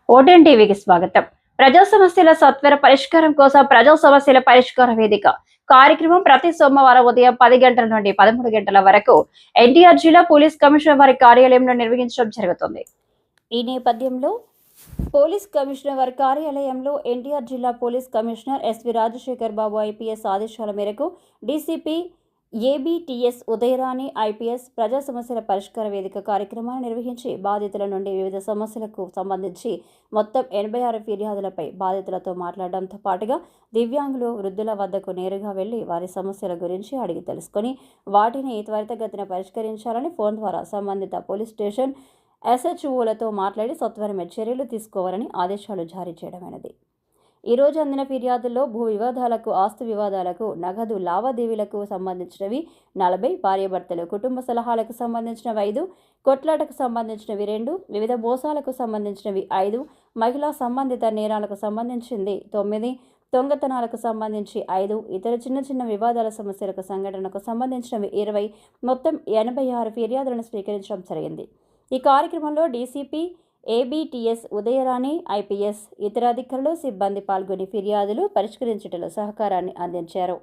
ఓటెన్ టీవీకి స్వాగతం. ప్రజా సమస్యల సత్వర పరిష్కారం కోసం ప్రజా సమస్యల పరిష్కార వేదిక కార్యక్రమం ప్రతి సోమవారం ఉదయం 10 గంటల నుండి 13 గంటల వరకు ఎన్టీఆర్ జిల్లా పోలీస్ కమిషనర్ వారి కార్యాలయంలో నిర్వహించడం జరుగుతుంది. ఈ నేపథ్యంలో పోలీస్ కమిషనర్ వారి కార్యాలయంలో ఎన్టీఆర్ జిల్లా పోలీస్ కమిషనర్ ఎస్వి రాజశేఖర్ బాబు ఐపీఎస్ ఆదేశాల మేరకు డీసీపీ ఏబీటీఎస్ ఉదయరాణి ఐపీఎస్ ప్రజా సమస్యల పరిష్కార వేదిక కార్యక్రమాన్ని నిర్వహించి బాధితుల నుండి వివిధ సమస్యలకు సంబంధించి మొత్తం 86 ఫిర్యాదులపై బాధితులతో మాట్లాడడంతో పాటుగా దివ్యాంగులు, వృద్ధుల వద్దకు నేరుగా వెళ్లి వారి సమస్యల గురించి అడిగి తెలుసుకొని వాటిని త్వరితగతిన పరిష్కరించాలని ఫోన్ ద్వారా సంబంధిత పోలీస్ స్టేషన్ ఎస్హెచ్ఓలతో మాట్లాడి సత్వరమే చర్యలు తీసుకోవాలని ఆదేశాలు జారీ చేయడమైనది. ఈ రోజు అందిన ఫిర్యాదుల్లో భూ వివాదాలకు, ఆస్తి వివాదాలకు, నగదు లావాదేవీలకు సంబంధించినవి 40, భార్యాభర్తలు కుటుంబ సలహాలకు సంబంధించినవి 5, కొట్లాటకు సంబంధించినవి 2, వివిధ మోసాలకు సంబంధించినవి 5, మహిళా సంబంధిత నేరాలకు సంబంధించింది 9, దొంగతనాలకు సంబంధించి 5, ఇతర చిన్న చిన్న వివాదాల సమస్యలకు సంఘటనకు సంబంధించినవి 20, మొత్తం 86 ఫిర్యాదులను స్వీకరించడం జరిగింది. ఈ కార్యక్రమంలో డీసీపీ ఏబీటీఎస్ ఉదయరాణి ఐపీఎస్, ఇతర అధికారులు, సిబ్బంది పాల్గొని ఫిర్యాదులు పరిష్కరించడంలో సహకారాన్ని అందించారు.